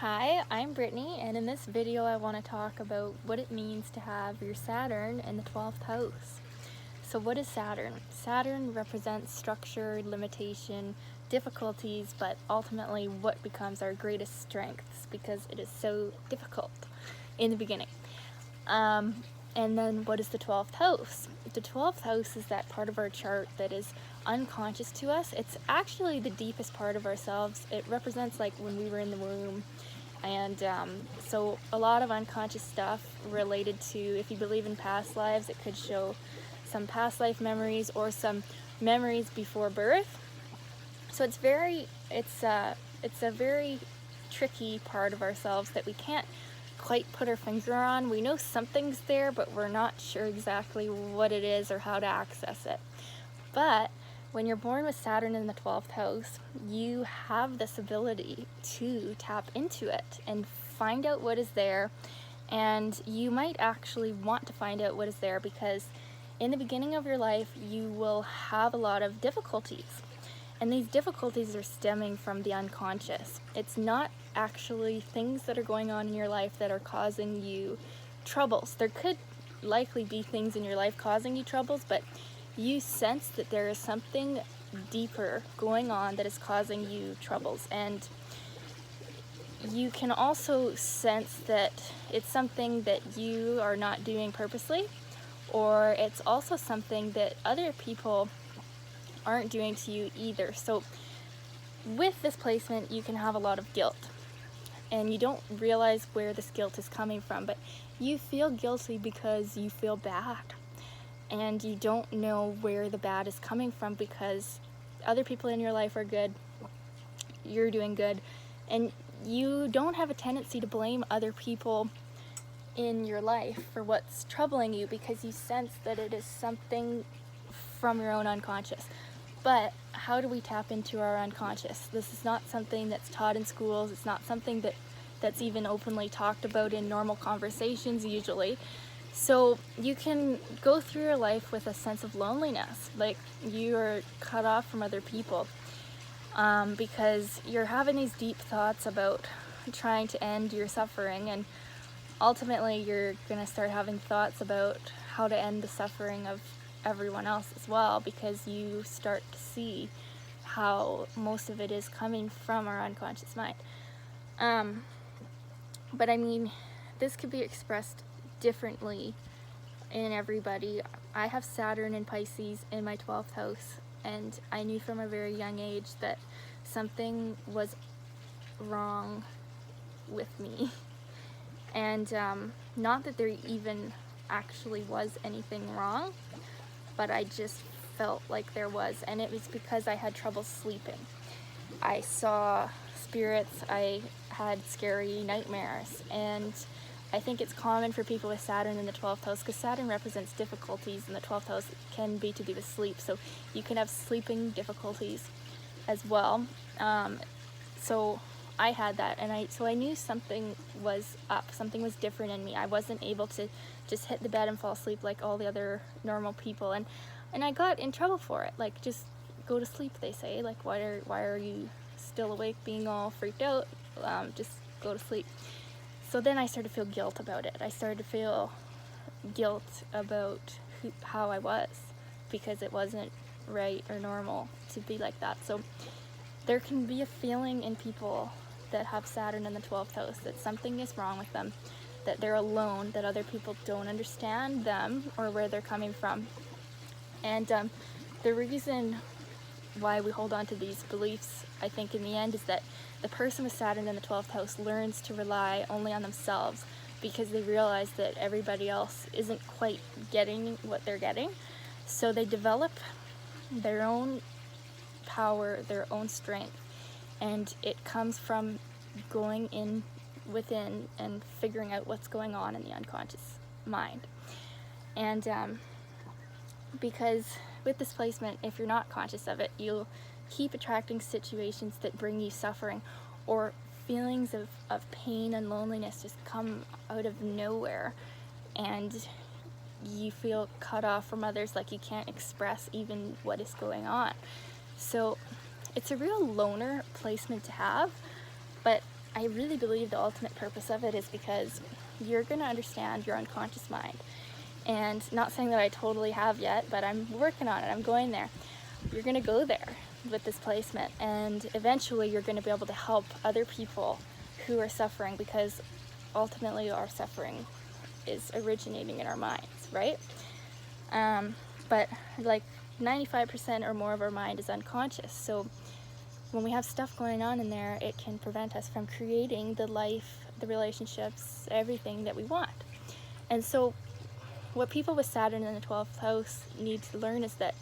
Hi, I'm Brittany, and in this video I want to talk about what it means to have your Saturn in the 12th house. So what is Saturn? Saturn represents structure, limitation, difficulties, but ultimately what becomes our greatest strengths because it is so difficult in the beginning. And then what is the 12th house? The 12th house is that part of our chart that is unconscious to us. It's actually the deepest part of ourselves. It represents like when we were in the womb. And so a lot of unconscious stuff related to, if you believe in past lives, it could show some past life memories or some memories before birth. So it's a very tricky part of ourselves that we can't quite put our finger on. We know something's there, but we're not sure exactly what it is or how to access it. But when you're born with Saturn in the 12th house, you have this ability to tap into it and find out what is there. And you might actually want to find out what is there because in the beginning of your life, you will have a lot of difficulties. And these difficulties are stemming from the unconscious. It's not actually things that are going on in your life that are causing you troubles. There could likely be things in your life causing you troubles, but you sense that there is something deeper going on that is causing you troubles. And you can also sense that it's something that you are not doing purposely, or it's also something that other people aren't doing to you either. So with this placement, you can have a lot of guilt, and you don't realize where this guilt is coming from, but you feel guilty because you feel bad, and you don't know where the bad is coming from because other people in your life are good, you're doing good, and you don't have a tendency to blame other people in your life for what's troubling you because you sense that it is something from your own unconscious. But how do we tap into our unconscious? This is not something that's taught in schools. It's not something that's even openly talked about in normal conversations usually. So you can go through your life with a sense of loneliness, like you are cut off from other people because you're having these deep thoughts about trying to end your suffering, and ultimately you're going to start having thoughts about how to end the suffering of everyone else as well, because you start to see how most of it is coming from our unconscious mind. But I mean, this could be expressed differently in everybody. I have Saturn and Pisces in my 12th house, and I knew from a very young age that something was wrong with me. And not that there even actually was anything wrong, but I just felt like there was, and it was because I had trouble sleeping. I saw spirits, I had scary nightmares, and I think it's common for people with Saturn in the 12th house, because Saturn represents difficulties, and the 12th house can be to do with sleep, so you can have sleeping difficulties as well. So I had that, and I knew something was up, something was different in me. I wasn't able to just hit the bed and fall asleep like all the other normal people, and I got in trouble for it. Like, just go to sleep, they say. Like, why are you still awake, being all freaked out? Just go to sleep. So then I started to feel guilt about it. I started to feel guilt about how I was, because it wasn't right or normal to be like that. So there can be a feeling in people that have Saturn in the 12th house that something is wrong with them, that they're alone, that other people don't understand them or where they're coming from. And the reason why we hold on to these beliefs, I think in the end, is that the person with Saturn in the 12th house learns to rely only on themselves because they realize that everybody else isn't quite getting what they're getting. So they develop their own power, their own strength, and it comes from going in within and figuring out what's going on in the unconscious mind. And because with this placement, if you're not conscious of it, you'll keep attracting situations that bring you suffering, or feelings of pain and loneliness just come out of nowhere, and you feel cut off from others, like you can't express even what is going on. So it's a real loner placement to have, but I really believe the ultimate purpose of it is because you're going to understand your unconscious mind. And not saying that I totally have yet, but I'm working on it. I'm going there. You're going to go there with this placement, and eventually you're going to be able to help other people who are suffering, because ultimately our suffering is originating in our minds, right? But like 95% or more of our mind is unconscious. So when we have stuff going on in there, it can prevent us from creating the life, the relationships, everything that we want. And so what people with Saturn in the 12th house need to learn is that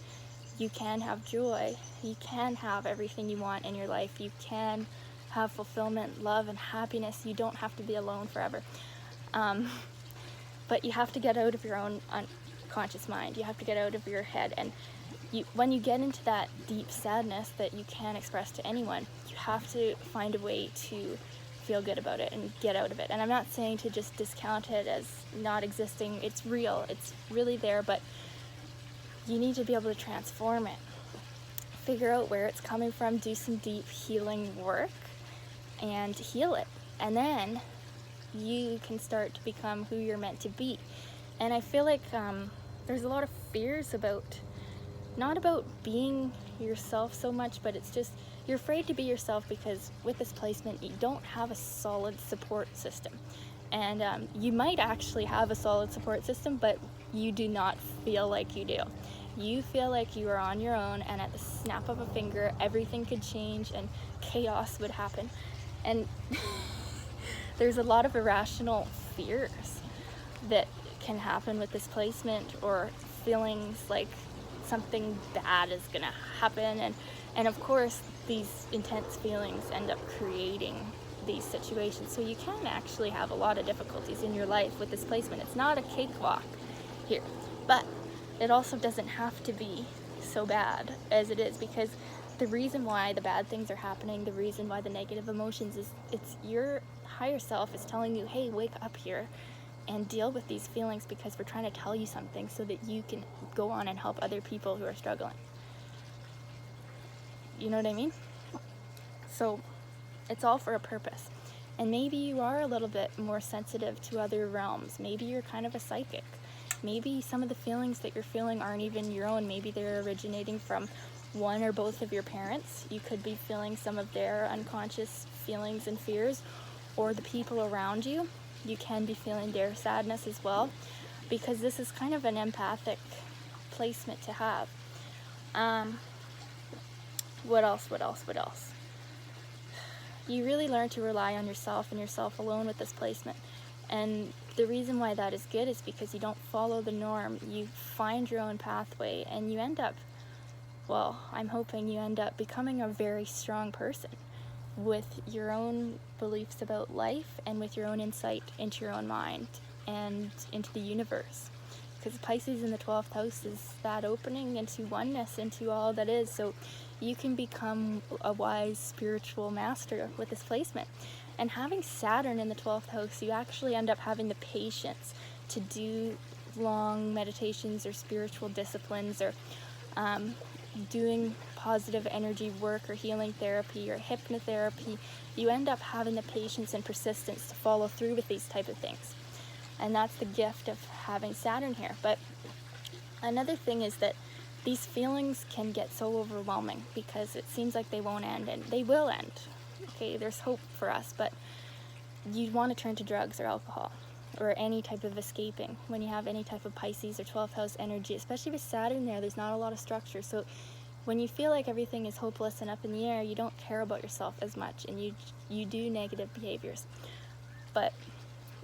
you can have joy, you can have everything you want in your life, you can have fulfillment, love, and happiness. You don't have to be alone forever. But you have to get out of your own unconscious mind. You have to get out of your head. And when you get into that deep sadness that you can't express to anyone, you have to find a way to feel good about it and get out of it. And I'm not saying to just discount it as not existing. It's real. It's really there, but you need to be able to transform it. Figure out where it's coming from, do some deep healing work, and heal it. And then you can start to become who you're meant to be. And I feel like there's a lot of fears about, not about being yourself so much, but it's just you're afraid to be yourself because with this placement you don't have a solid support system. And you might actually have a solid support system, but you do not feel like you do. You feel like you are on your own, and at the snap of a finger everything could change and chaos would happen. And there's a lot of irrational fears that can happen with this placement, or feelings like something bad is gonna happen, and of course these intense feelings end up creating these situations. So you can actually have a lot of difficulties in your life with this placement. It's not a cakewalk here, but it also doesn't have to be so bad as it is, because the reason why the bad things are happening, the reason why the negative emotions is, it's your higher self is telling you, hey, wake up here and deal with these feelings, because we're trying to tell you something so that you can go on and help other people who are struggling. You know what I mean? So it's all for a purpose. And maybe you are a little bit more sensitive to other realms. Maybe you're kind of a psychic. Maybe some of the feelings that you're feeling aren't even your own. Maybe they're originating from one or both of your parents. You could be feeling some of their unconscious feelings and fears, or the people around you. You can be feeling their sadness as well, because this is kind of an empathic placement to have. What else? You really learn to rely on yourself and yourself alone with this placement. And the reason why that is good is because you don't follow the norm. You find your own pathway, and you end up, well, I'm hoping you end up becoming a very strong person with your own beliefs about life and with your own insight into your own mind and into the universe. Because Pisces in the 12th house is that opening into oneness, into all that is. So you can become a wise spiritual master with this placement. And having Saturn in the 12th house, you actually end up having the patience to do long meditations or spiritual disciplines, or doing positive energy work or healing therapy or hypnotherapy. You end up having the patience and persistence to follow through with these type of things. And that's the gift of having Saturn here. But another thing is that these feelings can get so overwhelming because it seems like they won't end, and they will end. Okay, there's hope for us, but you want to turn to drugs or alcohol or any type of escaping when you have any type of Pisces or 12th house energy, especially with Saturn there. There's not a lot of structure. So when you feel like everything is hopeless and up in the air, you don't care about yourself as much, and you do negative behaviors. But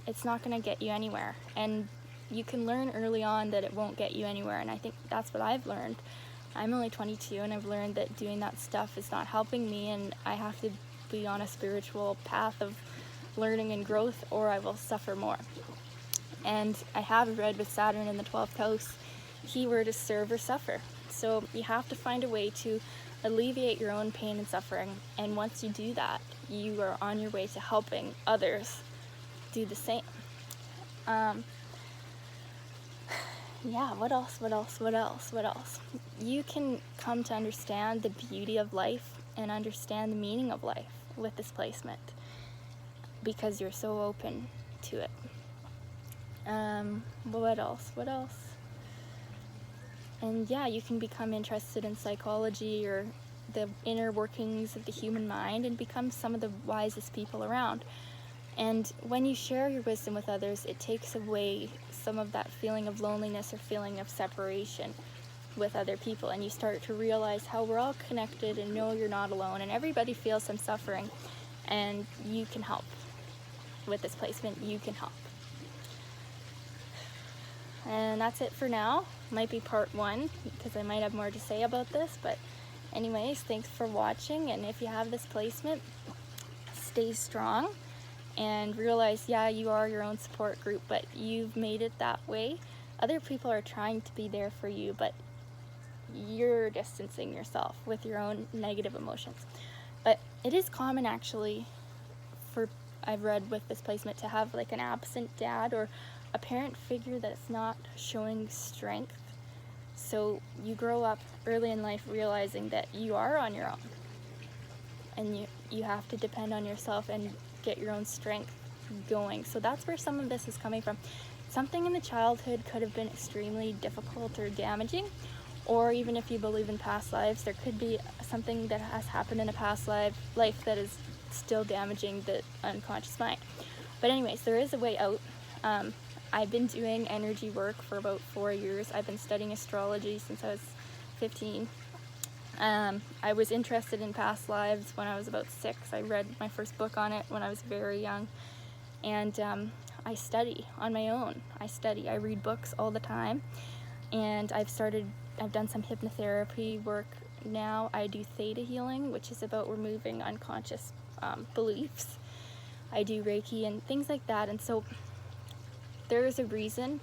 it's not going to get you anywhere. And you can learn early on that it won't get you anywhere, and I think that's what I've learned. I'm only 22, and I've learned that doing that stuff is not helping me, and I have to be on a spiritual path of learning and growth, or I will suffer more. And I have read with Saturn in the 12th house, keyword is serve or suffer. So you have to find a way to alleviate your own pain and suffering, and once you do that, you are on your way to helping others do the same. Yeah, what else? You can come to understand the beauty of life and understand the meaning of life with this placement. because you're so open to it. What else? And yeah, you can become interested in psychology or the inner workings of the human mind and become some of the wisest people around. And when you share your wisdom with others, it takes away some of that feeling of loneliness or feeling of separation with other people, and you start to realize how we're all connected and know you're not alone, and everybody feels some suffering, and you can help. With this placement, you can help. And that's it for now. Might be part 1 because I might have more to say about this, but anyways, thanks for watching. And if you have this placement, stay strong and realize, yeah, you are your own support group, but you've made it that way. Other people are trying to be there for you, but you're distancing yourself with your own negative emotions. But it is common, actually, for I've read with this placement, to have like an absent dad or a parent figure that's not showing strength. So you grow up early in life realizing that you are on your own, and you have to depend on yourself and get your own strength going. So that's where some of this is coming from. Something in the childhood could have been extremely difficult or damaging, or even if you believe in past lives, there could be something that has happened in a past life that is still damaging the unconscious mind. But anyways, there is a way out. I've been doing energy work for about 4 years. I've been studying astrology since I was 15. I was interested in past lives when I was about 6. I read my first book on it when I was very young. And I study on my own. I read books all the time. And I've done some hypnotherapy work now. I do theta healing, which is about removing unconscious beliefs. I do Reiki and things like that. And so there is a reason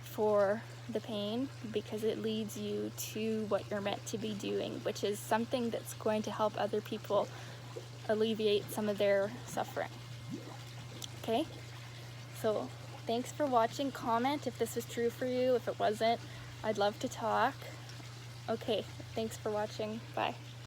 for the pain, because it leads you to what you're meant to be doing, which is something that's going to help other people alleviate some of their suffering. Okay? So thanks for watching. Comment if this was true for you. If it wasn't, I'd love to talk. Okay, thanks for watching. Bye.